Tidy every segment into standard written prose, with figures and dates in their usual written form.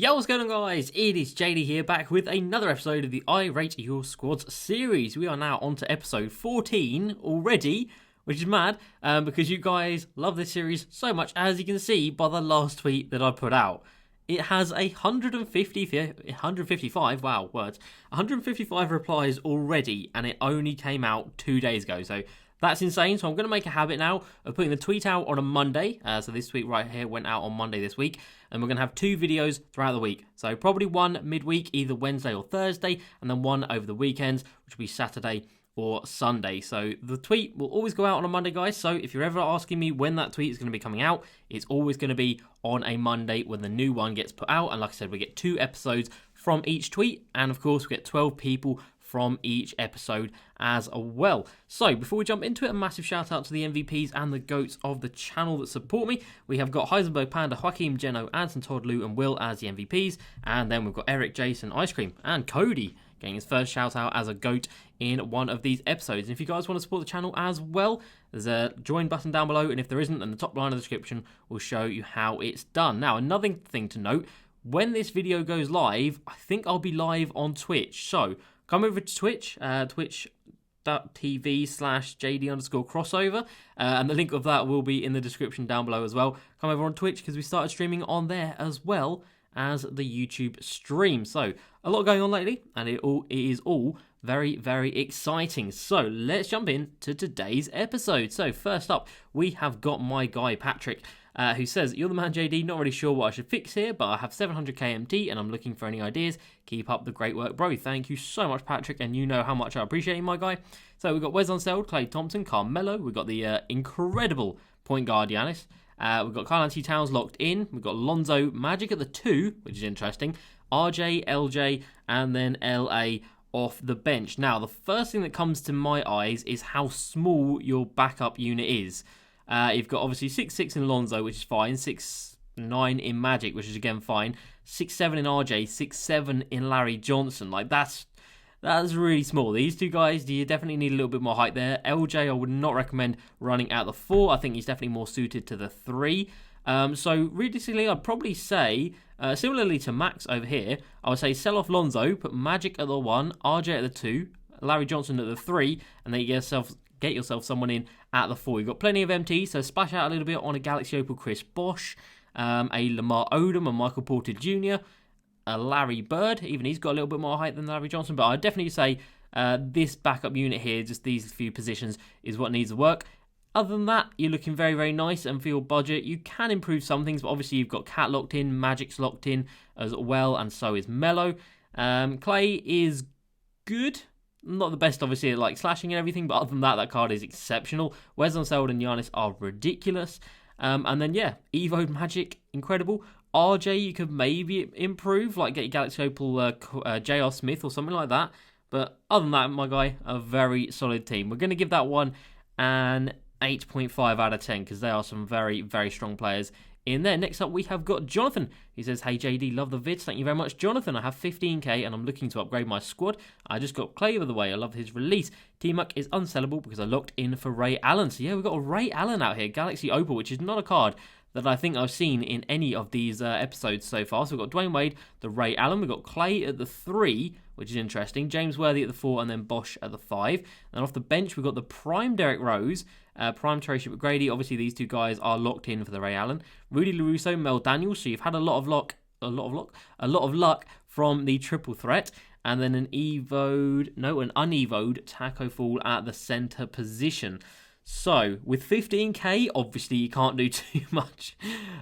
Yo, what's going on, guys? It is JD here, back with another episode of the I Rate Your Squads series. We are now on to episode 14 already, which is mad, because you guys love this series so much, as you can see by the last tweet that I put out. It has 155, wow, words, 155 replies already, and it only came out 2 days ago, so that's insane. So I'm going to make a habit now of putting the tweet out on a Monday. So this tweet right here went out on Monday this week. And we're going to have 2 videos throughout the week. So probably one midweek, either Wednesday or Thursday. And then one over the weekends, which will be Saturday or Sunday. So the tweet will always go out on a Monday, guys. So if you're ever asking me when that tweet is going to be coming out, it's always going to be on a Monday when the new one gets put out. And like I said, we get 2 episodes from each tweet. And of course, we get 12 people from each episode as well. So before we jump into it, a massive shout out to the MVPs and the GOATs of the channel that support me. We have got Heisenberg Panda, Joaquim, Geno, Anson, Todd, Lou and Will as the MVPs, and then we've got Eric, Jason, Ice Cream and Cody getting his first shout out as a GOAT in one of these episodes. And if you guys want to support the channel as well, there's a join button down below, and if there isn't, then the top line of the description will show you how it's done. Now, another thing to note, when this video goes live, I think I'll be live on Twitch, so come over to Twitch, twitch.tv/JD_crossover, and the link of that will be in the description down below as well. Come over on Twitch because we started streaming on there as well as the YouTube stream. So a lot going on lately, and it is all very, very exciting. So let's jump into today's episode. So first up, we have got my guy Patrick, who says, "You're the man, JD, not really sure what I should fix here, but I have 700 KMT and I'm looking for any ideas. Keep up the great work, bro." Thank you so much, Patrick, and you know how much I appreciate you, my guy. So we've got Wes Unseld, Clay Thompson, Carmelo, we've got the incredible point guard Giannis, we've got Carl Anthony Towns locked in, we've got Lonzo Magic at the 2, which is interesting, RJ, LJ, and then LA off the bench. Now, the first thing that comes to my eyes is how small your backup unit is. You've got obviously 6'6" in Lonzo, which is fine, 6'9" in Magic, which is again fine, 6'7" in RJ, 6'7" in Larry Johnson. Like, that's really small. These two guys, you definitely need a little bit more height there. LJ, I would not recommend running out the 4. I think he's definitely more suited to the 3. So realistically, I'd probably say, similarly to Max over here, I would say sell off Lonzo, put Magic at the 1, RJ at the 2, Larry Johnson at the 3, and then get yourself someone in at the 4. You've got plenty of MT, so splash out a little bit on a Galaxy Opal Chris Bosh, a Lamar Odom, a Michael Porter Jr., a Larry Bird. Even he's got a little bit more height than Larry Johnson, but I'd definitely say this backup unit here, just these few positions, is what needs to work. Other than that, you're looking very, very nice, and for your budget, you can improve some things, but obviously you've got Cat locked in, Magic's locked in as well, and so is Melo. Clay is good. Not the best, obviously, at like slashing and everything, but other than that, that card is exceptional. Wes Unseld and Giannis are ridiculous. And then, yeah, Evo Magic, incredible. RJ, you could maybe improve, like get your Galaxy Opal J.R. Smith or something like that. But other than that, my guy, a very solid team. We're going to give that one an 8.5 out of 10 because they are some very, very strong players in there. Next up, we have got Jonathan. He says, "Hey JD, love the vids. Thank you very much, Jonathan. I have 15k and I'm looking to upgrade my squad. I just got Clay over the way. I love his release. T-Muck is unsellable because I locked in for Ray Allen." So yeah, we've got a Ray Allen out here, Galaxy Opal, which is not a card that I think I've seen in any of these episodes so far. So we've got Dwayne Wade, the Ray Allen. We've got Clay at the 3, which is interesting. James Worthy at the 4, and then Bosch at the 5. And off the bench, we've got the prime Derrick Rose, prime Tracy Mcgrady. Obviously, these two guys are locked in for the Ray Allen. Rudy LaRusso, Mel Daniels. So you've had a lot of luck from the triple threat. And then an unevoed Taco Fall at the center position. So, with 15k, obviously you can't do too much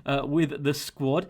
with the squad.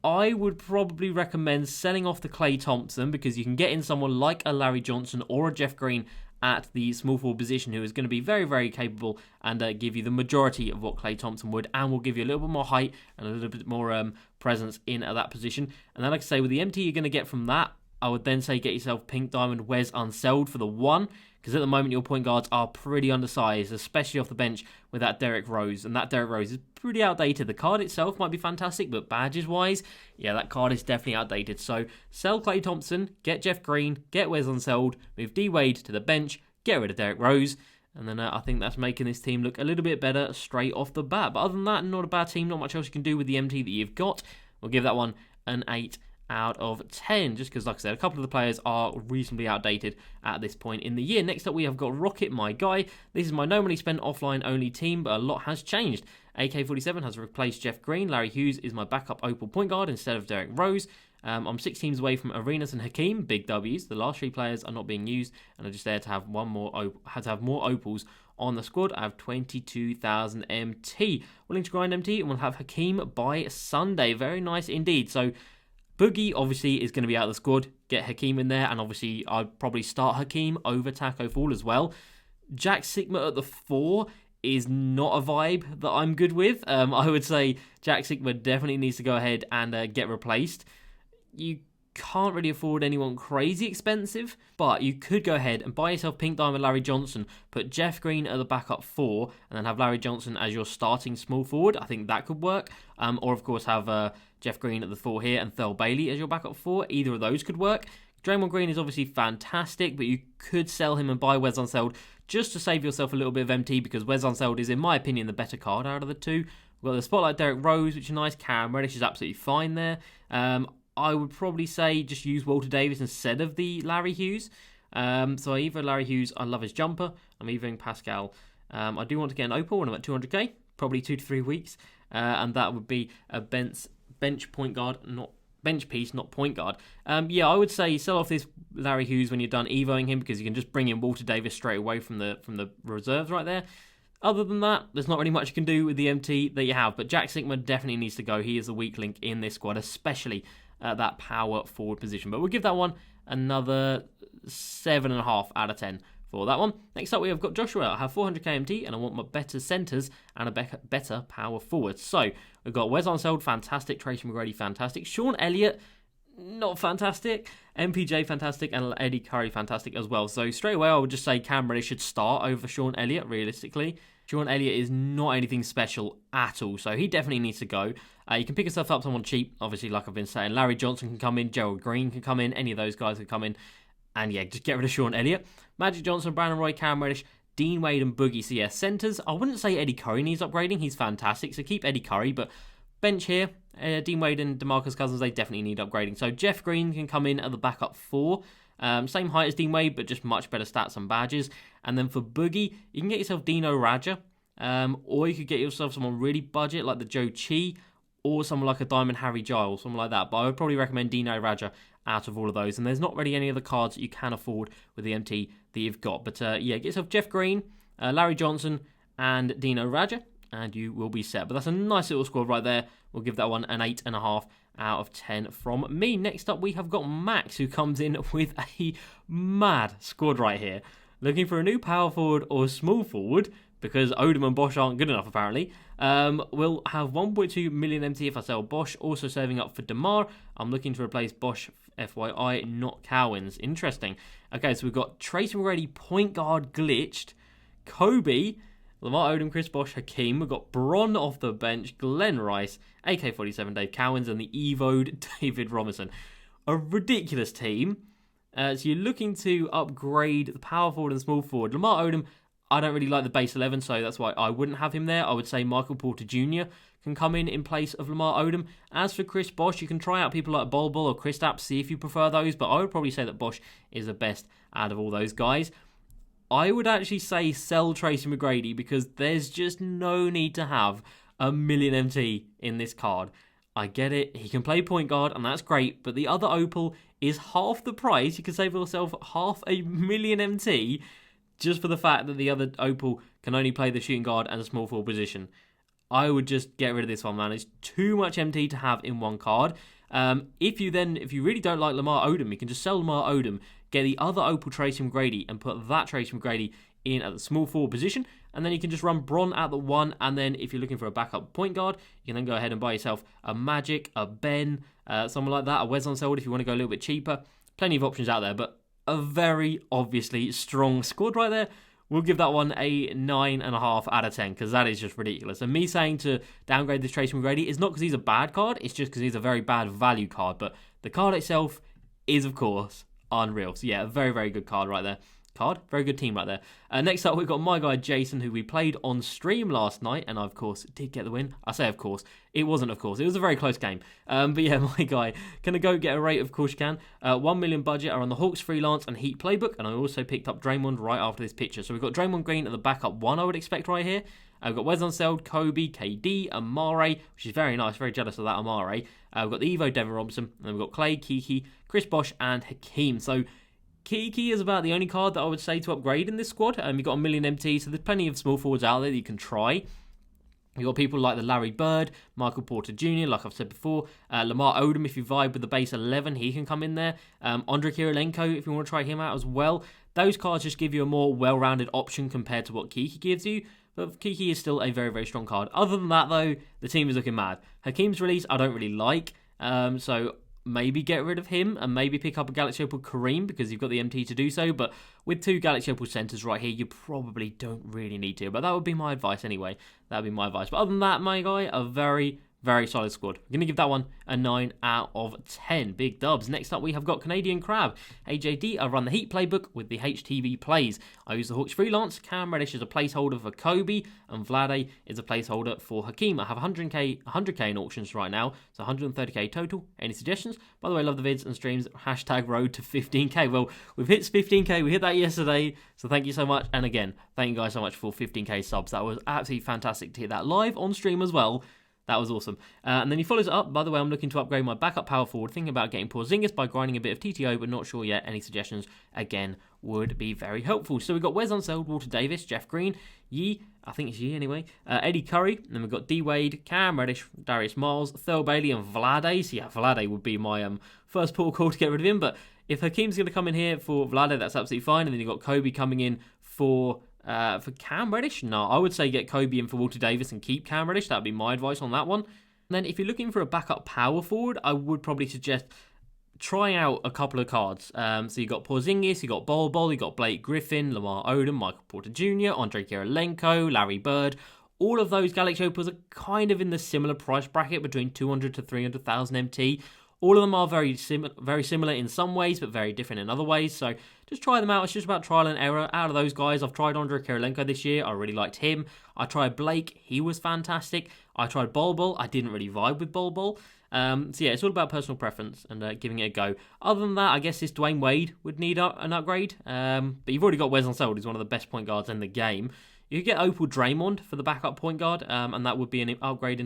I would probably recommend selling off the Clay Thompson because you can get in someone like a Larry Johnson or a Jeff Green at the small forward position who is going to be very, very capable and give you the majority of what Clay Thompson would, and will give you a little bit more height and a little bit more presence in at that position. And then, like I say, with the MT you're going to get from that, I would then say get yourself Pink Diamond Wes Unseld for the 1, because at the moment your point guards are pretty undersized, especially off the bench with that Derrick Rose, and that Derrick Rose is pretty outdated. The card itself might be fantastic, but badges-wise, yeah, that card is definitely outdated. So sell Clay Thompson, get Jeff Green, get Wes Unseld, move D Wade to the bench, get rid of Derrick Rose, and then I think that's making this team look a little bit better straight off the bat. But other than that, not a bad team, not much else you can do with the MT that you've got. We'll give that one an 8 out of 10, just because, like I said, a couple of the players are reasonably outdated at this point in the year. Next up, we have got Rocket, my guy. This is my normally spent offline-only team, but a lot has changed. AK-47 has replaced Jeff Green. Larry Hughes is my backup Opal point guard instead of Derrick Rose. I'm 6 teams away from Arenas and Hakeem, big W's. The last 3 players are not being used, and are just there to have more Opals on the squad. I have 22,000 MT. Willing to grind MT, and we'll have Hakeem by Sunday. Very nice indeed. So Boogie obviously is going to be out of the squad. Get Hakeem in there, and obviously I'd probably start Hakeem over Taco Fall as well. Jack Sigma at the 4 is not a vibe that I'm good with. I would say Jack Sigma definitely needs to go ahead and get replaced. You can't really afford anyone crazy expensive, but you could go ahead and buy yourself Pink Diamond Larry Johnson, put Jeff Green at the backup 4, and then have Larry Johnson as your starting small forward. I think that could work. Or, of course, have Jeff Green at the 4 here and Thurl Bailey as your backup 4. Either of those could work. Draymond Green is obviously fantastic, but you could sell him and buy Wes Unseld just to save yourself a little bit of MT, because Wes Unseld is, in my opinion, the better card out of the 2. We've got the Spotlight Derrick Rose, which is nice. Cam Reddish is absolutely fine there. I would probably say just use Walter Davis instead of the Larry Hughes. So either Larry Hughes, I love his jumper. I'm either Pascal. I do want to get an Opal when I'm at 200k, probably 2 to 3 weeks. And that would be a bench point guard, not bench piece, not point guard. Yeah, I would say sell off this Larry Hughes when you're done evoing him, because you can just bring in Walter Davis straight away from the reserves right there. Other than that, there's not really much you can do with the MT that you have. But Jack Sigma definitely needs to go. He is a weak link in this squad, especially that power forward position. But we'll give that one another 7.5 out of 10 for that one. Next up, we have got Joshua. I have 400 KMT, and I want my better centres and a better power forward. So we've got Wes Unseld, fantastic. Tracy Mcgrady, fantastic. Sean Elliott, not fantastic. MPJ, fantastic. And Eddie Curry, fantastic as well. So straight away, I would just say Cam Reddish should start over Sean Elliott, realistically. Sean Elliott is not anything special at all, so he definitely needs to go. You can pick yourself up someone cheap, obviously, like I've been saying. Larry Johnson can come in, Gerald Green can come in, any of those guys can come in. And yeah, just get rid of Sean Elliott. Magic Johnson, Brandon Roy, Cam Reddish, Dean Wade and Boogie CS centres. I wouldn't say Eddie Curry needs upgrading, he's fantastic, so keep Eddie Curry, but bench here, Dean Wade and DeMarcus Cousins, they definitely need upgrading. So Jeff Green can come in at the backup 4. Same height as Dean Wade, but just much better stats and badges. And then for Boogie, you can get yourself Dino Radja. Or you could get yourself someone really budget like the Joe Chi, or someone like a Diamond Harry Giles, something like that. But I would probably recommend Dino Radja out of all of those. And there's not really any other cards that you can afford with the MT that you've got. But yeah, get yourself Jeff Green, Larry Johnson, and Dino Radja, and you will be set. But that's a nice little squad right there. We'll give that one an 8.5 out of 10 from me. Next up, we have got Max, who comes in with a mad squad right here. Looking for a new power forward or small forward, because Odom and Bosch aren't good enough, apparently. We'll have 1.2 million MT if I sell Bosch, also saving up for DeMar. I'm looking to replace Bosch, FYI, not Cowens. Interesting. Okay, so we've got Tracy McGrady, point guard, glitched. Kobe, Lamar Odom, Chris Bosch, Hakeem. We've got Bron off the bench, Glenn Rice, AK-47, Dave Cowens, and the Evoed David Robinson. A ridiculous team. So you're looking to upgrade the power forward and small forward. Lamar Odom, I don't really like the base 11, so that's why I wouldn't have him there. I would say Michael Porter Jr. can come in place of Lamar Odom. As for Chris Bosch, you can try out people like Bol Bol or Kristaps, see if you prefer those, but I would probably say that Bosch is the best out of all those guys. I would actually say sell Tracy McGrady, because there's just no need to have a million MT in this card. I get it, he can play point guard, and that's great, but the other Opal is half the price. You can save yourself 500,000 MT just for the fact that the other Opal can only play the shooting guard and a small forward position. I would just get rid of this one, man. It's too much MT to have in one card. If you really don't like Lamar Odom, you can just sell Lamar Odom, get the other Opal Tracy McGrady, and put that Tracy McGrady in at the small forward position, and then you can just run Bron at the 1, and then if you're looking for a backup point guard, you can then go ahead and buy yourself a Magic, a Ben, someone like that, a Wes Unseld if you want to go a little bit cheaper. Plenty of options out there, but a very obviously strong squad right there. We'll give that one a 9.5 out of 10, because that is just ridiculous. And me saying to downgrade this Tracy McGrady is not because he's a bad card, it's just because he's a very bad value card. But the card itself is, of course, unreal. So yeah, a very, very good card right there. card. Very good team right there. Next up, we've got my guy Jason, who we played on stream last night, and I, of course, did get the win. I say, of course. It wasn't, of course. It was a very close game. But yeah, my guy, can I go get a rate? Of course you can. 1 million budget are on the Hawks Freelance and Heat Playbook, and I also picked up Draymond right after this picture. So we've got Draymond Green at the backup 1, I would expect right here. We've got Wes Unseld, Kobe, KD, Amare, which is very nice. Very jealous of that Amare. We've got the Evo, Devin Robinson, and then we've got Clay, Kiki, Chris Bosh, and Hakeem. So Kiki is about the only card that I would say to upgrade in this squad. You've got a million MT, so there's plenty of small forwards out there that you can try. You've got people like the Larry Bird, Michael Porter Jr., like I've said before. Lamar Odom, if you vibe with the base 11, he can come in there. Andrei Kirilenko, if you want to try him out as well. Those cards just give you a more well-rounded option compared to what Kiki gives you. But Kiki is still a very, very strong card. Other than that, though, the team is looking mad. Hakeem's release, I don't really like. So maybe get rid of him and maybe pick up a Galaxy Opal Kareem because you've got the MT to do so. But with 2 Galaxy Opal centers right here, you probably don't really need to. But that would be my advice anyway. That would be my advice. But other than that, my guy, a very, very solid squad. I'm going to give that one a 9 out of 10. Big dubs. Next up, we have got Canadian Crab. AJD, I run the Heat playbook with the HTV plays. I use the Hawks Freelance. Cam Reddish is a placeholder for Kobe, and Vlade is a placeholder for Hakeem. I have 100k in auctions right now, so 130k total. Any suggestions? By the way, love the vids and streams. Hashtag road to 15k. Well, we've hit 15k. We hit that yesterday, so thank you so much. And again, thank you guys so much for 15k subs. That was absolutely fantastic to hit that live on stream as well. That was awesome. And then he follows it up. By the way, I'm looking to upgrade my backup power forward, thinking about getting Porzingis by grinding a bit of TTO, but not sure yet. Any suggestions, again, would be very helpful. So we've got Wes Unseld, Walter Davis, Jeff Green, Yee, I think it's Yee anyway, Eddie Curry, and then we've got D-Wade, Cam Reddish, Darius Miles, Thurl Bailey, and Vlade. So yeah, Vlade would be my first port of call to get rid of him, but if Hakeem's going to come in here for Vlade, that's absolutely fine. And then you've got Kobe coming in for Cam Reddish. No, I would say get Kobe in for Walter Davis and keep Cam Reddish. That would be my advice on that one. And then if you're looking for a backup power forward, I would probably suggest trying out a couple of cards. So you got Porzingis, you got Bol, you got Blake Griffin, Lamar Odom, Michael Porter Jr., Andrei Kirilenko, Larry Bird. All of those Galaxy Opals are kind of in the similar price bracket between 200 to 300,000 MT. All of them are very similar in some ways, but very different in other ways. So just try them out. It's just about trial and error. Out of those guys, I've tried Andrei Kirilenko this year. I really liked him. I tried Blake. He was fantastic. I tried Bol. I didn't really vibe with Bol. So yeah, it's all about personal preference and giving it a go. Other than that, I guess this Dwayne Wade would need an upgrade. But you've already got Wes Unseld, who's one of the best point guards in the game. You could get Opal Draymond for the backup point guard, and that would be an upgrade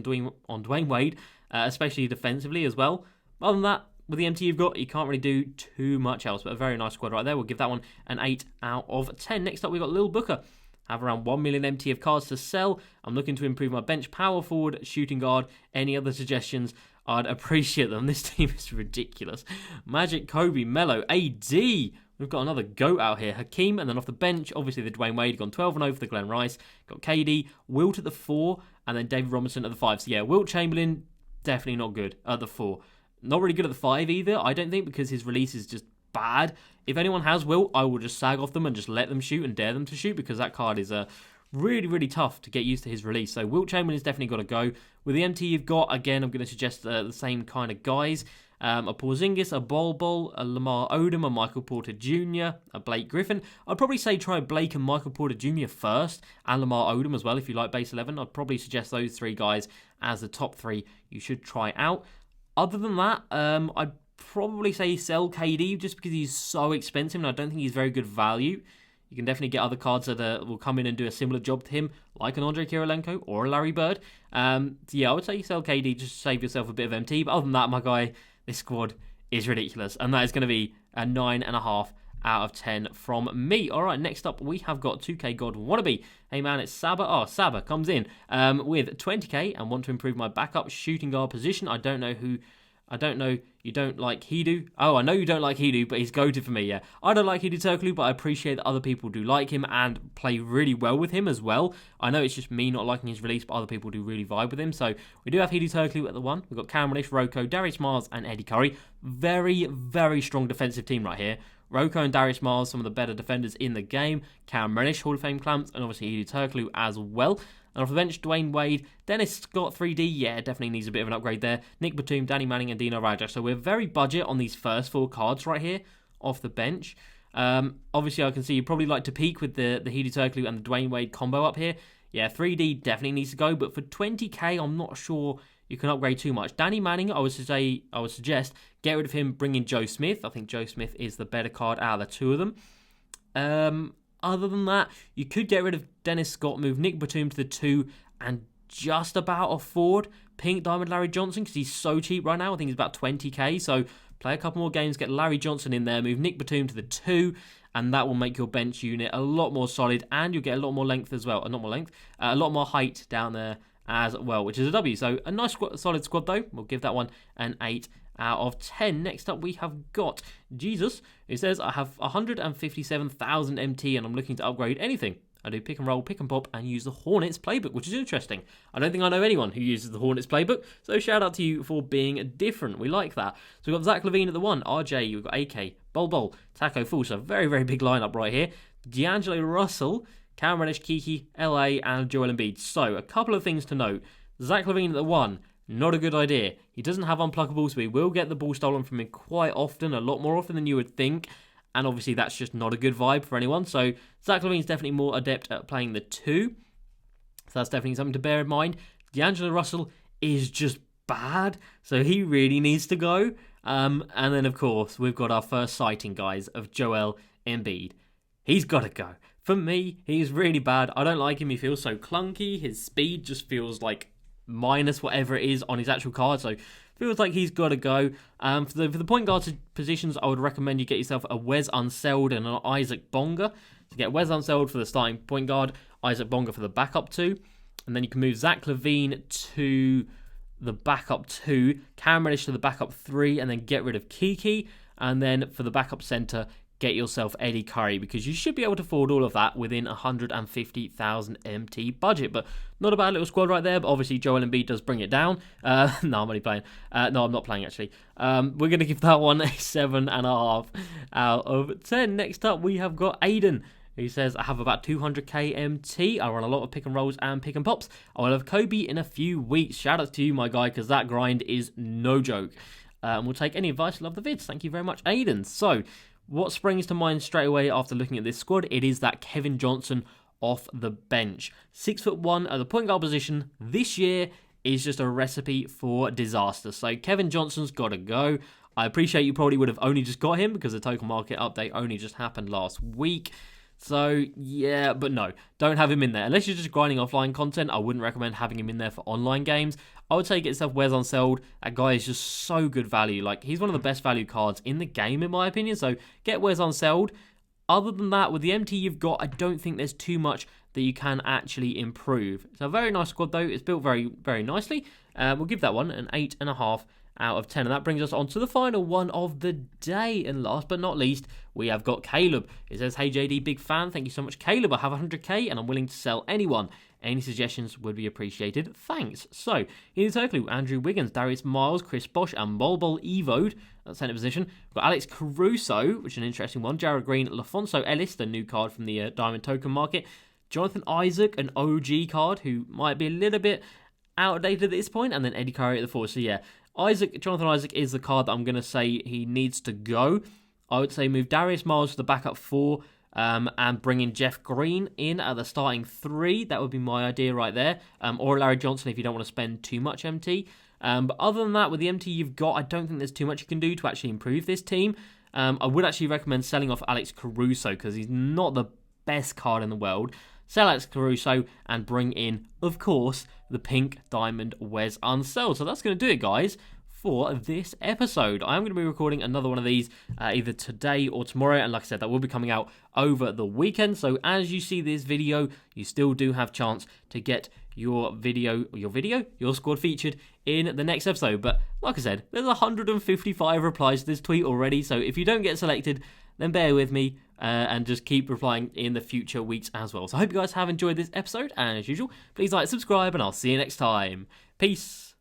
on Dwayne Wade, especially defensively as well. Other than that, with the MT you've got, you can't really do too much else, but a very nice squad right there. We'll give that one an 8 out of 10. Next up, we've got Lil Booker. I have around 1 million MT of cards to sell. I'm looking to improve my bench, power forward, shooting guard. Any other suggestions? I'd appreciate them. This team is ridiculous. Magic, Kobe, Melo, AD. We've got another GOAT out here. Hakeem, and then off the bench, obviously the Dwayne Wade, gone 12-0 for the Glenn Rice. Got KD, Wilt at the 4, and then David Robinson at the 5. So yeah, Wilt Chamberlain, definitely not good at the 4. Not really good at the 5 either, I don't think, because his release is just bad. If anyone has Wilt, I will just sag off them and just let them shoot and dare them to shoot, because that card is really, really tough to get used to his release. So Wilt Chamberlain's definitely got to go. With the MT you've got, again, I'm going to suggest the same kind of guys. A Porzingis, a Bol, a Lamar Odom, a Michael Porter Jr., a Blake Griffin. I'd probably say try Blake and Michael Porter Jr. first, and Lamar Odom as well if you like base 11. I'd probably suggest those 3 guys as the top 3 you should try out. Other than that, I'd probably say sell KD just because he's so expensive and I don't think he's very good value. You can definitely get other cards that will come in and do a similar job to him, like an Andrei Kirilenko or a Larry Bird. So yeah, I would say you sell KD just to save yourself a bit of MT. But other than that, my guy, this squad is ridiculous. And that is going to be a 9.5 out of 10 from me. All right, next up, we have got 2K God Wannabe. Hey, man, it's Saba. Oh, Saba comes in with 20k and want to improve my backup shooting guard position. I don't know you don't like Hidu. Oh, I know you don't like Hidu, but he's goated for me, yeah. I don't like Hidu Turkoglu, but I appreciate that other people do like him and play really well with him as well. I know it's just me not liking his release, but other people do really vibe with him. So we do have Hidu Turkoglu at the 1. We've got Cam Reddish, Rocco, Darius Miles, and Eddie Curry. Very, very strong defensive team right here. Rocco and Darius Miles, some of the better defenders in the game. Cam Reddish, Hall of Fame clamps, and obviously Hidu Turkoglu as well. And off the bench, Dwayne Wade, Dennis Scott 3D, yeah, definitely needs a bit of an upgrade there. Nick Batum, Danny Manning, and Dino Raja. So we're very budget on these first 4 cards right here off the bench. Obviously, I can see you probably like to peak with the Hidi Turkoglu and the Dwayne Wade combo up here. Yeah, 3D definitely needs to go, but for 20k, I'm not sure you can upgrade too much. Danny Manning, I would suggest get rid of him, bring in Joe Smith. I think Joe Smith is the better card out of the two of them. Other than that, you could get rid of Dennis Scott, move Nick Batum to the 2, and just about afford Pink Diamond Larry Johnson because he's so cheap right now. I think he's about 20k, so play a couple more games, get Larry Johnson in there, move Nick Batum to the 2, and that will make your bench unit a lot more solid, and you'll get a lot more length as well. Not more length, a lot more height down there as well, which is a W. So a nice solid squad though. We'll give that one an 8 out of 10. Next up we have got Jesus, who says, I have 157,000 MT and I'm looking to upgrade anything. I do pick and roll, pick and pop, and use the Hornets playbook, which is interesting. I don't think I know anyone who uses the Hornets playbook, so shout out to you for being different. We like that. So we've got Zach LaVine at the 1, RJ, we've got AK, Bol, Taco Full, so very, very big lineup right here. D'Angelo Russell, Cam Reddish, Kiki, LA, and Joel Embiid. So a couple of things to note. Zach LaVine at the 1, not a good idea. He doesn't have unpluckables, so he will get the ball stolen from him quite often, a lot more often than you would think. And obviously that's just not a good vibe for anyone. So Zach LaVine's definitely more adept at playing the 2. So that's definitely something to bear in mind. D'Angelo Russell is just bad, so he really needs to go. And then, of course, we've got our first sighting, guys, of Joel Embiid. He's got to go. For me, he's really bad. I don't like him. He feels so clunky. His speed just feels like minus whatever it is on his actual card. So feels like he's got to go. For the point guard positions, I would recommend you get yourself a Wes Unseld and an Isaac Bonga. So get Wes Unseld for the starting point guard, Isaac Bonga for the backup 2. And then you can move Zach LaVine to the backup 2, Cam Reddish to the backup 3, and then get rid of Kiki. And then for the backup center, get yourself Eddie Curry, because you should be able to afford all of that within 150,000 MT budget. But not a bad little squad right there, but obviously Joel Embiid does bring it down. No, I'm only playing. No, I'm not playing, actually. We're going to give that one a 7.5 out of 10. Next up, we have got Aiden, who says, I have about 200k MT. I run a lot of pick and rolls and pick and pops. I will have Kobe in a few weeks. Shout out to you, my guy, because that grind is no joke. And we'll take any advice. Love the vids. Thank you very much, Aiden. So, what springs to mind straight away after looking at this squad? It is that Kevin Johnson off the bench. 6'1" at the point guard position this year is just a recipe for disaster. So Kevin Johnson's got to go. I appreciate you probably would have only just got him because the token market update only just happened last week. So, yeah, but no, don't have him in there. Unless you're just grinding offline content, I wouldn't recommend having him in there for online games. I would say get yourself Wes Unseld. That guy is just so good value. Like, he's one of the best value cards in the game, in my opinion. So, get Wes Unseld. Other than that, with the MT you've got, I don't think there's too much that you can actually improve. It's a very nice squad, though. It's built very, very nicely. We'll give that one an 8.5 out of 10. And that brings us on to the final one of the day. And last but not least, we have got Caleb. It says, hey JD, big fan. Thank you so much, Caleb. I have 100k and I'm willing to sell anyone. Any suggestions would be appreciated. Thanks. So, Hidi Turkoglu, Andrew Wiggins, Darius Miles, Chris Bosh, and Bol Evoed at centre position. We've got Alex Caruso, which is an interesting one. Jared Green, LaFonso Ellis, the new card from the Diamond Token market. Jonathan Isaac, an OG card who might be a little bit outdated at this point. And then Eddie Curry at the 4. So, yeah. Jonathan Isaac is the card that I'm going to say he needs to go. I would say move Darius Miles to the backup 4 and bring in Jeff Green in at the starting 3. That would be my idea right there. Or Larry Johnson if you don't want to spend too much MT. But other than that, with the MT you've got, I don't think there's too much you can do to actually improve this team. I would actually recommend selling off Alex Caruso because he's not the best card in the world. Sell Alex Caruso and bring in, of course, the pink diamond Wes Unseld. So that's going to do it, guys, for this episode. I am going to be recording another one of these either today or tomorrow. And like I said, that will be coming out over the weekend. So as you see this video, you still do have chance to get your squad featured in the next episode. But like I said, there's 155 replies to this tweet already. So if you don't get selected, then bear with me and just keep replying in the future weeks as well. So I hope you guys have enjoyed this episode. And as usual, please like, subscribe, and I'll see you next time. Peace.